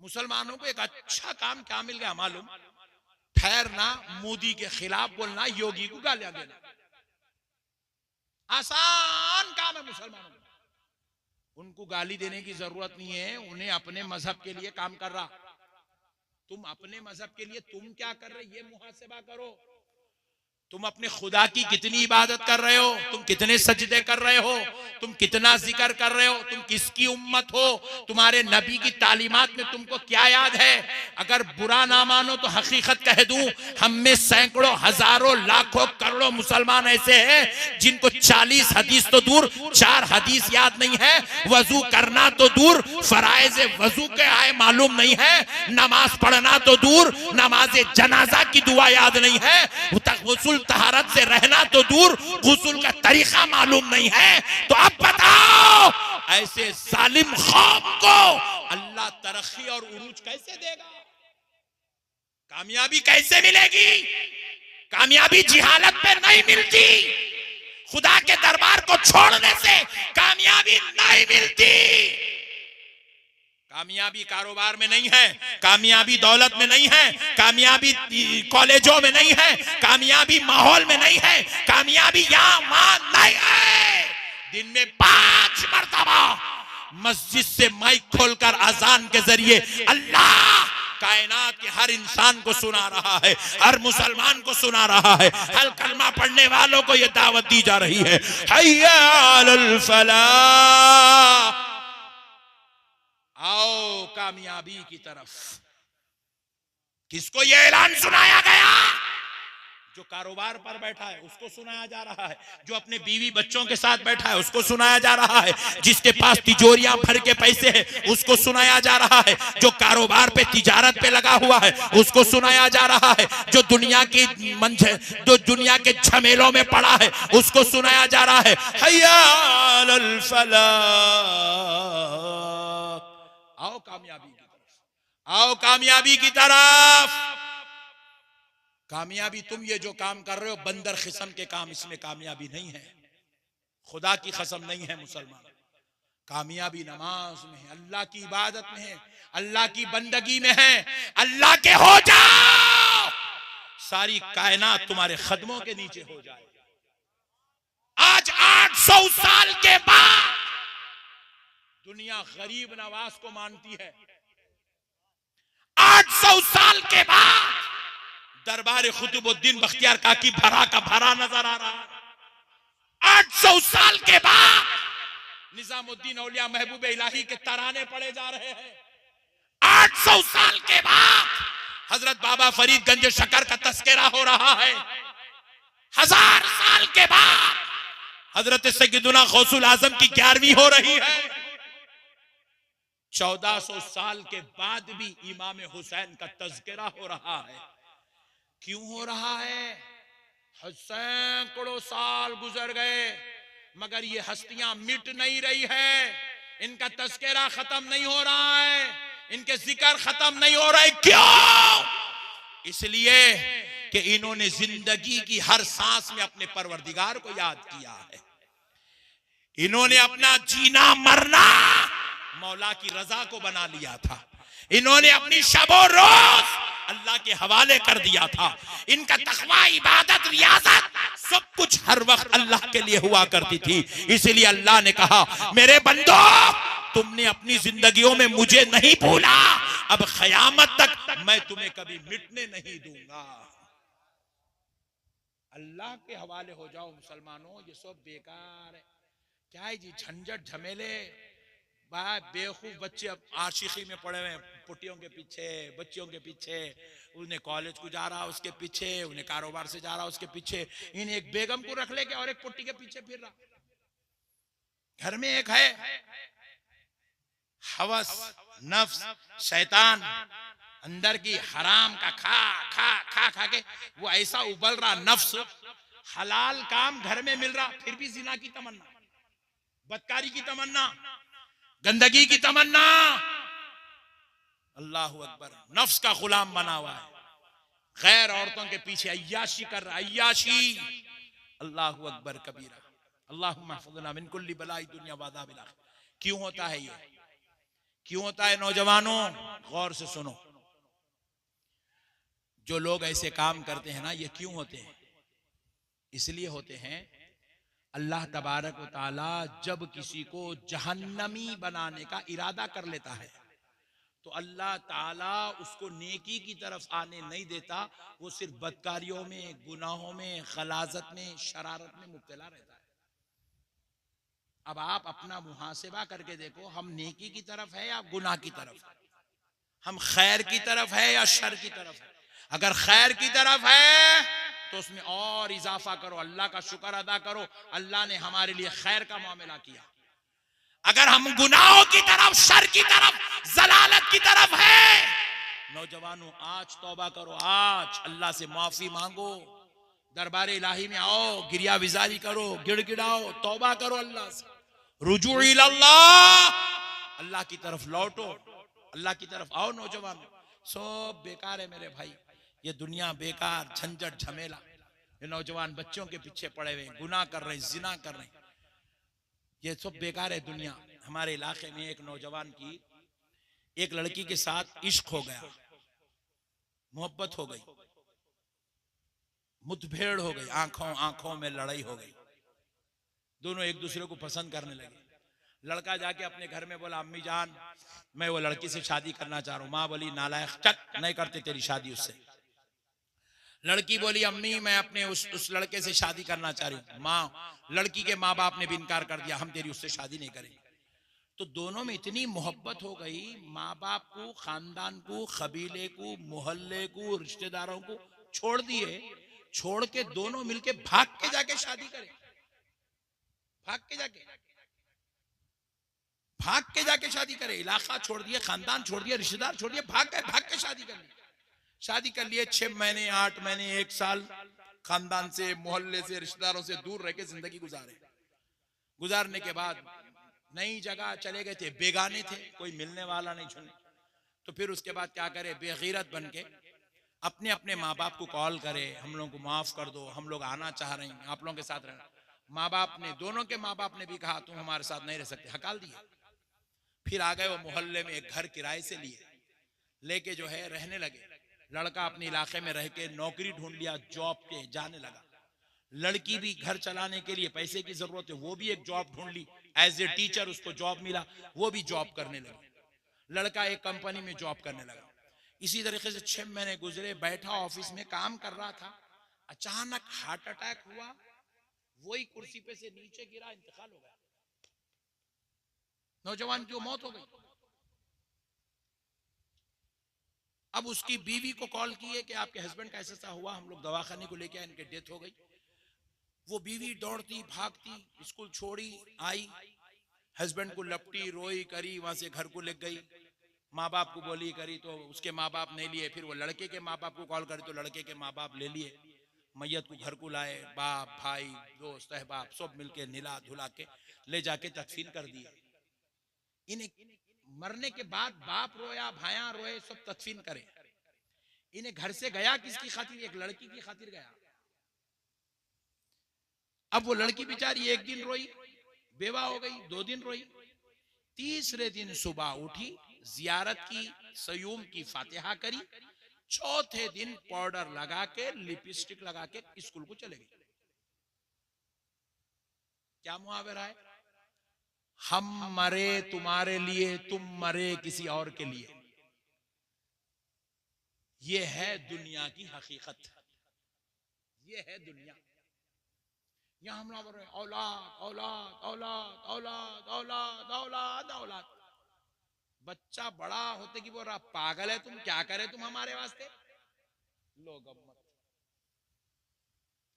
मुसलमानों को एक अच्छा काम क्या मिल गया मालूम? ठहरना, मोदी के खिलाफ बोलना, योगी को गालियां देना। आसान काम है मुसलमानों को। उनको गाली देने की जरूरत नहीं है, उन्हें अपने मजहब के लिए काम कर रहा। तुम अपने मजहब के लिए तुम क्या कर रहे, ये मुहासिबा करो। तुम अपने खुदा की कितनी इबादत कर रहे हो, तुम कितने सजदे कर रहे हो, तुम कितना जिक्र कर रहे हो, तुम किसकी उम्मत हो, तुम्हारे नबी की तालीमात में तुमको क्या याद है? अगर बुरा ना मानो तो हकीकत कह दूं, हम में सैकड़ों हजारों लाखों करोड़ों मुसलमान ऐसे हैं जिनको 40 हदीस तो दूर 4 हदीस याद नहीं है, वजू करना तो दूर फराइज वजू के आए मालूम नहीं है, नमाज पढ़ना तो दूर नमाज जनाजा की दुआ याद नहीं है, गुस्ल तहारत से रहना तो दूर गुस्ल का तरीका मालूम नहीं है। तो अब बताओ ऐसे जालिम कौम को अल्लाह तरक्की और उरूज कैसे देगा? कामयाबी कैसे मिलेगी? कामयाबी जिहालत पे नहीं मिलती, खुदा के दरबार को छोड़ने से कामयाबी नहीं मिलती। कामयाबी कारोबार में नहीं है, कामयाबी दौलत में नहीं है, कामयाबी कॉलेजों में नहीं है, कामयाबी माहौल में नहीं है, कामयाबी यहाँ वहां नहीं है। दिन में 5 मर्तबा मस्जिद से माइक खोलकर अजान के जरिए अल्लाह कायनात के हर इंसान को सुना रहा है, हर मुसलमान को सुना रहा है, हर कलमा पढ़ने वालों को यह दावत दी जा रही है, हय्या अलल फलाह, आओ कामयाबी की तरफ। किसको यह ऐलान सुनाया गया? जो कारोबार पर बैठा है उसको सुनाया जा रहा है, जो अपने बीवी बच्चों के साथ बैठा है उसको सुनाया जा रहा है, जिसके पास तिजोरियां भर के पैसे हैं उसको सुनाया जा रहा है, जो कारोबार पे तिजारत पे लगा हुआ है उसको सुनाया जा रहा है, जो दुनिया के झमेलों में पड़ा है उसको सुनाया जा रहा है, हय्या अलल फलाह, आओ कामयाबी की तरफ, आओ कामयाबी की तरफ। कामयाबी तुम ये जो काम कर रहे हो बंदर किस्म के काम, इसमें कामयाबी नहीं है, खुदा की कसम नहीं है मुसलमान। कामयाबी नमाज में है, अल्लाह की इबादत में है, अल्लाह की बंदगी में है। अल्लाह के हो जाओ, सारी कायनात तुम्हारे कदमों के नीचे हो जाए। आज 800 साल के बाद दुनिया गरीब नवाज को मानती है। 800 साल के बाद दरबार कुतुबुद्दीन बख्तियार काकी भरा का भरा नजर आ रहा है। 800 साल के बाद निजामुद्दीन औलिया महबूब इलाही के तराने पड़े जा रहे हैं। 800 साल के बाद हजरत बाबा फरीद गंज शकर का तस्करा हो रहा है। 1000 साल के बाद हजरत सैयदुना गौसुल आजम की 11वीं हो रही है। 1400 साल के बाद भी इमाम हुसैन का तज़किरा हो रहा है। क्यों हो रहा है? सैकड़ों साल गुजर गए मगर ये हस्तियां मिट नहीं रही है, इनका तज़किरा खत्म नहीं हो रहा है, इनके जिक्र खत्म नहीं हो रहा है। क्यों? इसलिए कि इन्होंने जिंदगी की हर सांस में अपने परवरदिगार को याद किया है। इन्होंने अपना जीना मरना मौला की रजा को बना लिया था। इन्होंने अपनी शबो रोज अल्लाह के हवाले कर दिया था। इनका तकवा, इबादत, रियाजत सब कुछ हर वक्त अल्लाह के लिए हुआ करती थी। इसलिए अल्लाह ने कहा, मेरे बंदो तुमने अपनी जिंदगियों में मुझे नहीं भूला, अब क़यामत तक मैं तुम्हें कभी मिटने नहीं दूंगा। अल्लाह के हवाले हो जाओ मुसलमानों, ये सब बेकार है। क्या है जी, झंझट झमेले, बेवकूफ बच्चे अब आशिकी में पड़े हुए, पुटियों के पीछे, बच्चियों के पीछे, उन्हें कॉलेज को जा रहा उसके पीछे, उन्हें कारोबार से जा रहा उसके पीछे, इन एक बेगम को रख लेके और एक पुट्टी के पीछे फिर रहा। घर में एक है, हवस, नफ्स, शैतान अंदर की हराम का खा खा खा खा के वो ऐसा उबल रहा नफ्स, हलाल काम घर में मिल रहा फिर भी जिना की तमन्ना, बदकारी की तमन्ना, गंदगी की तमन्ना। अल्लाह अकबर, नफ्स का गुलाम बना हुआ है, गैर औरतों के पीछे अय्याशी कर रहा, अय्याशी। अल्लाह अकबर कबीरा। अल्लाहुम्मा हफ़िज़ना मिन कुल्ली बलाई दुनिया व अज़ाबिल आखिरह। क्यों होता है ये? क्यों होता है नौजवानों? गौर से सुनो, जो लोग ऐसे काम करते हैं ना, ये क्यों होते हैं? इसलिए होते हैं, अल्लाह तबारक व तआला जब किसी को जहन्नमी बनाने का इरादा कर लेता है तो अल्लाह ताला उसको नेकी की तरफ आने नहीं देता, वो सिर्फ बदकारियों में, गुनाहों में, खलाजत में, शरारत में मुब्तला रहता है। अब आप अपना मुहासिबा करके देखो, हम नेकी की तरफ है या गुनाह की तरफ, हम खैर की तरफ है या शर की तरफ है? अगर खैर की तरफ है तो उसमें और इजाफा करो, अल्लाह का शुक्र अदा करो, अल्लाह ने हमारे लिए खैर का मामला किया। अगर हम गुनाहों की तरफ, शर की तरफ, जलालत की तरफ है, नौजवानों आज तौबा करो, आज अल्लाह से माफी मांगो, दरबार इलाही में आओ, गिरिया विजारी करो, गिड़गिड़ाओ, तौबा करो अल्लाह से, रुजू इल्लल्लाह, अल्लाह की तरफ लौटो, अल्लाह की तरफ आओ। नौजवान सब बेकार है मेरे भाई, ये दुनिया बेकार, झंझट झमेला। ये नौजवान बच्चों के पीछे पड़े हुए, गुनाह कर रहे, जिना कर रहे, ये सब बेकार है दुनिया। हमारे इलाके में एक नौजवान की एक लड़की के साथ इश्क हो गया, मोहब्बत हो गई, मुठभेड़ हो गई, आंखों आंखों में लड़ाई हो गई, दोनों एक दूसरे को पसंद करने लगे। लड़का जाके अपने घर में बोला, अम्मी जान मैं वो लड़की से शादी करना चाह रहा हूँ। माँ बोली, नालायक, चक, नहीं करते तेरी शादी उससे। लड़की बोली, अम्मी मैं अपने उस लड़के से शादी करना चाह रही हूँ। माँ, लड़की के माँ बाप ने भी इनकार कर दिया, हम तेरी उससे शादी नहीं करेंगे। तो दोनों में इतनी मोहब्बत हो गई, माँ बाप को, खानदान को, कबीले को, मोहल्ले को, रिश्तेदारों को छोड़ दिए, छोड़ के दोनों मिलके भाग के जाके शादी करें, भाग के जाके शादी करे, इलाका छोड़ दिए, खानदान छोड़ दिया, रिश्तेदार छोड़ दिए, भाग के शादी कर ली। शादी कर लिए, 6 महीने, 8 महीने, 1 साल खानदान से, मोहल्ले से, रिश्तेदारों से दूर रह के जिंदगी गुजारने के बाद नई जगह चले गए थे, बेगाने थे, कोई मिलने वाला नहीं सुने। तो फिर उसके बाद क्या करे, बेगैरत बन के अपने अपने माँ बाप को कॉल करे, हम लोगों को माफ कर दो, हम लोग आना चाह रहे हैं, आप लोगों के साथ रहना। माँ बाप ने, दोनों के माँ बाप ने भी कहा तुम हमारे साथ नहीं रह सकते, हकाल दिए। फिर आ गए वो मोहल्ले में, एक घर किराए से लिए, लेके जो है रहने लगे। लड़का अपने इलाके में रह के नौकरी ढूंढ लिया, जॉब के जाने लगा। लड़की भी घर चलाने के लिए पैसे की जरूरत है, वो भी एक जॉब ढूंढ ली, एज ए टीचर उसको जॉब मिला, वो भी जॉब करने लगी। लड़का एक कंपनी में जॉब करने लगा। इसी तरीके से 6 महीने गुजरे, बैठा ऑफिस में काम कर रहा था, अचानक हार्ट अटैक हुआ, वही कुर्सी पे से नीचे गिरा, इंतकाल हो गया, नौजवान की मौत हो गई। अब उसकी बीवी को कॉल किए कि आपके हस्बैंड का ऐसा हुआ, हम लोग दवाखाने को लेके आए, इनकी डेथ हो गई। वो बीवी दौड़ती भागती, स्कूल छोड़ी, आई, हस्बैंड को लपटी, रोई, करी, वहां से घर को ले गई, माँ बाप को बोली, करी, तो उसके माँ बाप नहीं लिए। फिर वो लड़के के माँ बाप को कॉल करी, तो लड़के के माँ बाप ले लिए, मैयत को घर को लाए, बाप, भाई, दोस्त, अहबाब सब मिलके निला धुला के ले जाके तदफीन कर दिए। इन्हें मरने के बाद बाप रोया, भाया रोए, सब तदफीन करे। इन्हें घर से गया किसकी खातिर? एक लड़की की खातिर गया। अब वो लड़की बेचारी एक दिन रोई, बेवा हो गई, 2 दिन रोई, तीसरे दिन सुबह उठी, जियारत की, सयूम की फातिहा करी, चौथे दिन पाउडर लगा के, लिपस्टिक लगा के स्कूल को चले गई। क्या मुहावरा है? हम मरे तुम्हारे लिए, तुम मरे किसी और के लिए। ये है दुनिया की हकीकत, ये है दुनिया। यहाँ हम लोग औलाद औलाद औलाद औलाद औलाद औलाद औलाद। बच्चा बड़ा होते कि बोल रहा पागल है तुम, क्या करे तुम हमारे वास्ते। लोग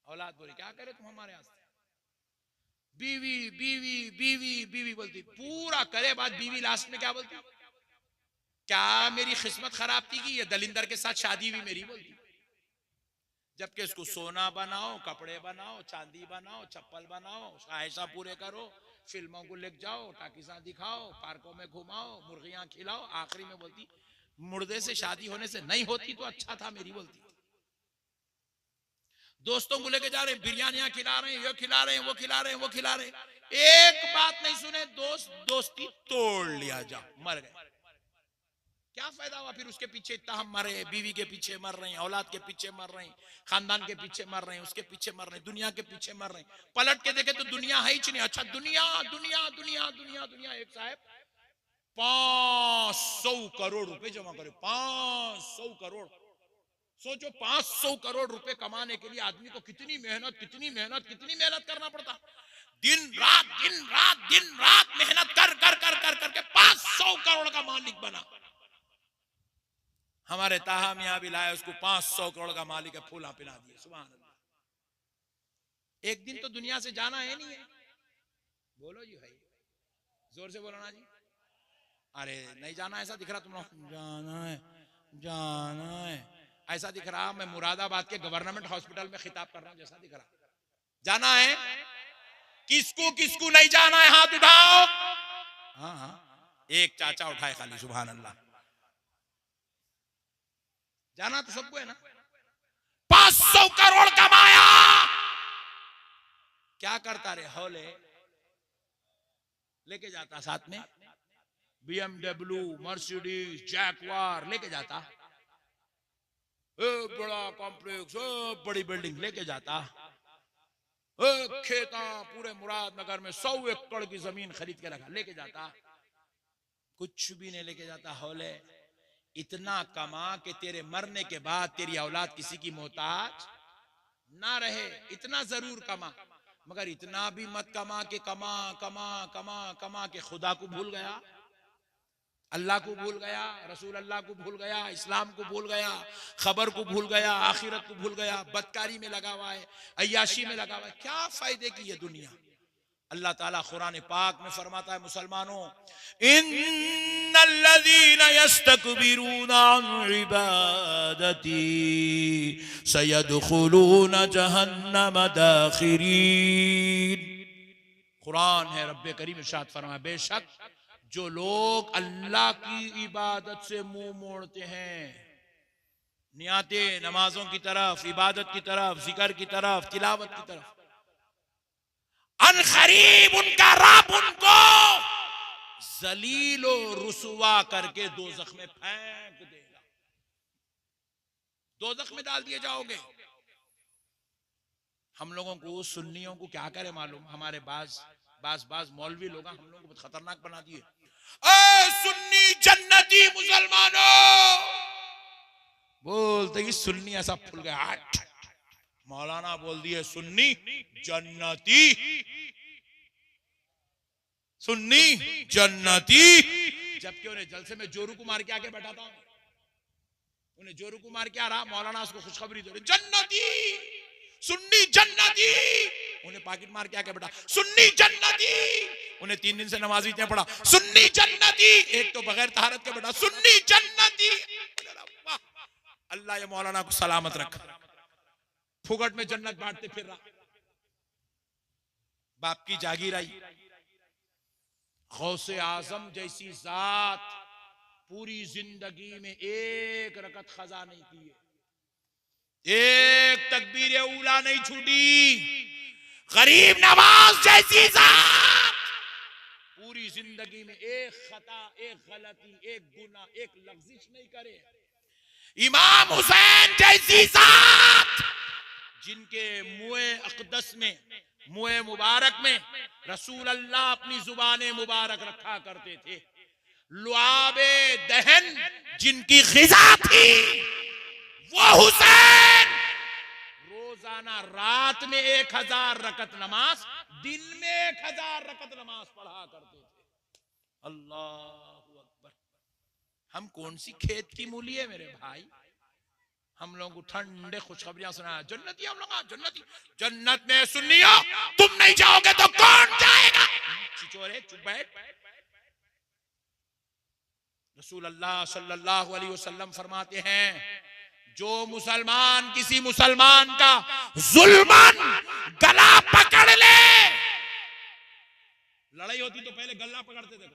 औलाद बोले क्या करे तुम हमारे वास्ते। बीवी बीवी बीवी बीवी बोलती, पूरा करे बाद बीवी लास्ट में क्या बोलती, क्या मेरी किस्मत खराब थी कि ये दलिंदर के साथ शादी हुई मेरी, बोलती। जबकि इसको सोना बनाओ, कपड़े बनाओ, चांदी बनाओ, चप्पल बनाओ, ख्वाहिशा पूरे करो, फिल्मों को लेके जाओ, टाकिसा दिखाओ, पार्कों में घुमाओ, मुर्गियां खिलाओ, आखिरी में बोलती मुर्दे से शादी होने से नहीं होती तो अच्छा था मेरी, बोलती। दोस्तों को लेके जा रहे हैं, बिरयानियां खिला रहे हैं, ये खिला रहे हैं, वो खिला रहे हैं, वो खिला रहे हैं, एक बात नहीं सुने, दोस्ती तोड़ लिया, जा मर गए। क्या फायदा हुआ फिर उसके पीछे इतना हम मरे, बीवी के पीछे मर रहे हैं, औलाद के पीछे मर रहे हैं, खानदान के पीछे मर रहे हैं, उसके पीछे मर रहे हैं, दुनिया के पीछे मर रहे हैं। पलट के देखे तो दुनिया है ही नहीं। अच्छा, दुनिया दुनिया दुनिया दुनिया दुनिया। एक साहब 500 करोड़ रुपए जमा करे, 500 करोड़। सोचो 500 करोड़ रुपए कमाने के लिए आदमी को कितनी मेहनत, कितनी मेहनत, कितनी मेहनत करना पड़ता। दिन रात दिन रात दिन रात मेहनत कर कर कर कर करके 500 करोड़ का मालिक बना। हमारे ताहा मियां भी लाए उसको 500 करोड़ का मालिक है, फूला पिला दिए। सुभान अल्लाह। एक दिन तो दुनिया से जाना है नहीं है, बोलो जी भाई, जोर से बोलो ना जी। अरे नहीं जाना, ऐसा दिख रहा तुम लोग, जाना है, जाना है ऐसा दिख रहा। मैं मुरादाबाद के गवर्नमेंट हॉस्पिटल में खिताब कर रहा हूं जैसा दिख रहा। जाना है, किसको किसको नहीं जाना है, हाथ उठाओ। हाँ हाँ, एक चाचा उठाए खाली, सुभान अल्लाह। जाना तो सबको है ना। 500 करोड़ कमाया, क्या करता रे, हौले लेके जाता, साथ में BMW, मर्सिडीज, जैगवार लेके जाता, बड़ा कॉम्प्लेक्स, बड़ी बिल्डिंग लेके जाता, खेता पूरे मुरादनगर में 100 एकड़ की जमीन खरीद के रखा, लेके जाता। कुछ भी नहीं लेके जाता। हौले इतना कमा कि तेरे मरने के बाद तेरी औलाद किसी की मोहताज ना रहे, इतना जरूर कमा। मगर इतना भी मत कमा कि कमा कमा कमा कमा के खुदा को भूल गया, अल्लाह को भूल गया, रसूल अल्लाह को भूल गया, इस्लाम को भूल गया, खबर को भूल गया, आखिरत को भूल गया, बदकारी में लगा हुआ है, अय्याशी में लगा हुआ है। क्या फायदे की ये दुनिया। अल्लाह ताला कुरान पाक में फरमाता है, मुसलमानों, इन्नल्लज़ीना यस्तकबिरूना अन इबादती सयदखुलूना जहन्नम दाखिरीन। कुरान है, रब्बे करीम इरशाद फरमाया, बेशक जो लोग अल्लाह की इबादत से मुंह मोड़ते हैं, नियाते नमाजों की तरफ, इबादत की तरफ, जिक्र की तरफ, तिलावत की तरफ, अनकरीब उनका रब उनको जलील और रुसवा करके दोज़ख में फेंक देगा, दोज़ख में डाल दिए जाओगे। हम लोगों को सुन्नियों को क्या करे मालूम, हमारे बाज मौलवी लोग हम लोगों को बहुत खतरनाक बना दिए। सुन्नी जन्नती मुसलमानों बोलते ही सुन्नी ऐसा फुल गया, मौलाना बोल दिए सुन्नी जन्नती, सुन्नी जन्नती। जबकि उन्हें जलसे में जोरू को मार के आके बैठा था, उन्हें जोरू को मार के आ रहा, मौलाना उसको खुशखबरी दे रहे, जन्नती सुन्नी जन्नती। उन्हें पाकिट मार के आके बैठा, सुन्नी जन्नती। उन्हें 3 दिन से नमाज भी पढ़ा, सुन्नी जन्नती। एक तो बगैर तहारत के बैठा, सुन्नी जन्नती। अल्लाह ये मौलाना को सलामत रखा, फुगट में जन्नत बांटते फिर रहा। बाप की जागीर आई, गौसे आजम जैसी जात पूरी जिंदगी में एक रकत खजा नहीं की है, एक तकबीर उला नहीं छूटी। गरीब नवाज जैसी जात पूरी जिंदगी में एक खता, एक गलती, एक गुना, एक लफ्जिश नहीं करे। इमाम हुसैन जैसी जात जिनके मुए अक़दस में, मुए मुबारक में रसूल अल्लाह अपनी जुबान मुबारक रखा करते थे, लुआबे दहन जिनकी ग़िज़ा थी, वो हुसैन रोजाना रात में 1000 रकत नमाज, दिन में 1000 रकत नमाज पढ़ा करते थे। अल्लाह अकबर। हम कौन सी खेत की मूली है मेरे भाई, हम लोगों को ठंडे खुशखबरियां सुनाया, जन्नती हम लोग, जन्नती, जन्नत में सुन्नियों तुम नहीं जाओगे तो कौन जाएगा? चिचोरे चुप बैठ। रसूल अल्लाह सल्लल्लाहु अलैहि वसल्लम फरमाते हैं, जो मुसलमान किसी मुसलमान का जुल्मन गला पकड़ ले, लड़ाई होती तो पहले गला पकड़ते थे,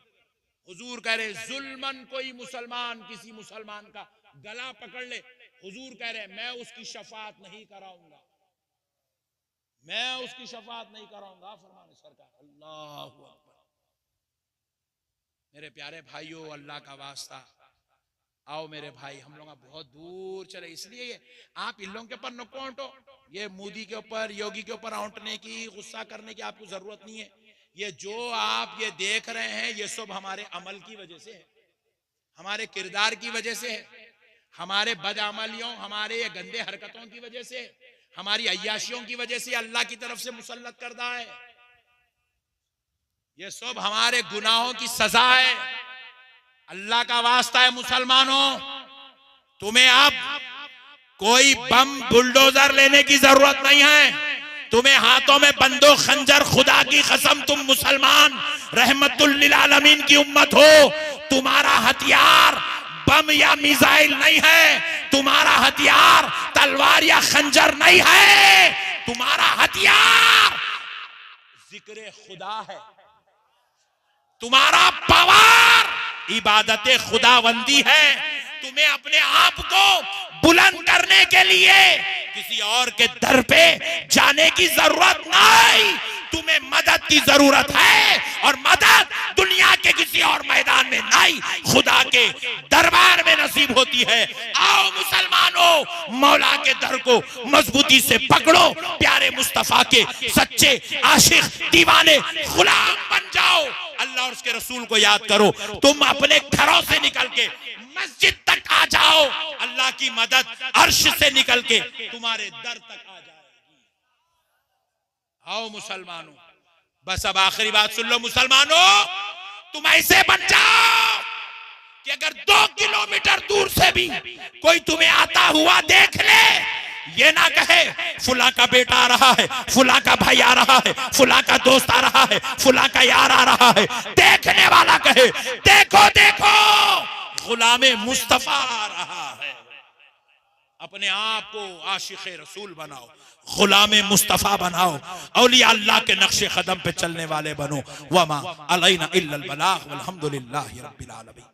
हुजूर कह रहे जुल्मन कोई मुसलमान किसी मुसलमान का गला पकड़ ले, हुजूर कह रहे मैं उसकी शफाअत नहीं कराऊंगा, मैं उसकी शफाअत नहीं कराऊंगा। फरमाने सरकार, अल्लाह अकबर। मेरे प्यारे भाइयों, अल्लाह का वास्ता, आओ मेरे भाई, हम लोग बहुत दूर चले, इसलिए आप इन लोगों के ऊपर न कोंटो, ये मोदी के ऊपर, योगी के ऊपर औंटने की, गुस्सा करने की आपको जरूरत नहीं है। ये जो आप ये देख रहे हैं, ये सब हमारे अमल की वजह से है, हमारे किरदार की वजह से है, हमारे बदअमलियों, हमारे ये गंदे हरकतों की वजह से, हमारी अय्याशियों की वजह से अल्लाह की तरफ से मुसल्लत करदा है। ये सब हमारे गुनाहों की सजा है। अल्लाह का वास्ता है मुसलमानों, तुम्हें अब कोई बम बुलडोजर लेने की जरूरत नहीं है, तुम्हें हाथों में बंदूक खंजर, खुदा की कसम तुम मुसलमान रहमतुल लिल आलमीन की उम्मत हो, तुम्हारा हथियार बम या मिसाइल नहीं है, तुम्हारा हथियार तलवार या खंजर नहीं है, तुम्हारा हथियार जिक्र खुदा है, तुम्हारा पावर इबादत खुदावंदी है। तुम्हें अपने आप को बुलंद करने के लिए किसी और के दर पे जाने की जरूरत नहीं, तुम्हें मदद की जरूरत है, और मदद दुनिया के किसी और मैदान में नहीं, खुदा के दरबार में नसीब होती है। आओ मुसलमानों, मौला के दर को मजबूती से पकड़ो, प्यारे मुस्तफा के सच्चे आशिक दीवाने गुलाम बन जाओ, अल्लाह और उसके रसूल को याद करो, तुम अपने घरों से निकल के मस्जिद तक आ जाओ, अल्लाह की मदद अर्श से निकल के तुम्हारे दर तक आ जाएगी। आओ मुसलमानों, बस अब आखिरी बात सुन लो मुसलमानों, तुम ऐसे बन जाओ कि अगर 2 किलोमीटर दूर से भी कोई तुम्हें आता हुआ देख ले, ये ना कहे फुला का बेटा आ रहा है, फुला का भाई आ रहा है, फुला का दोस्त आ रहा है, फुला का यार आ रहा है, देखने वाला कहे देखो देखो गुलामे मुस्तफा आ रहा है। अपने आप को आशिक़ रसूल बनाओ, गुलामे मुस्तफा बनाओ, औलिया अल्लाह के नक्शे कदम पे चलने वाले बनो। वमा अलैना इल्लल बलाग वल्हम्दुलिल्लाहि रब्बिल आलमीन।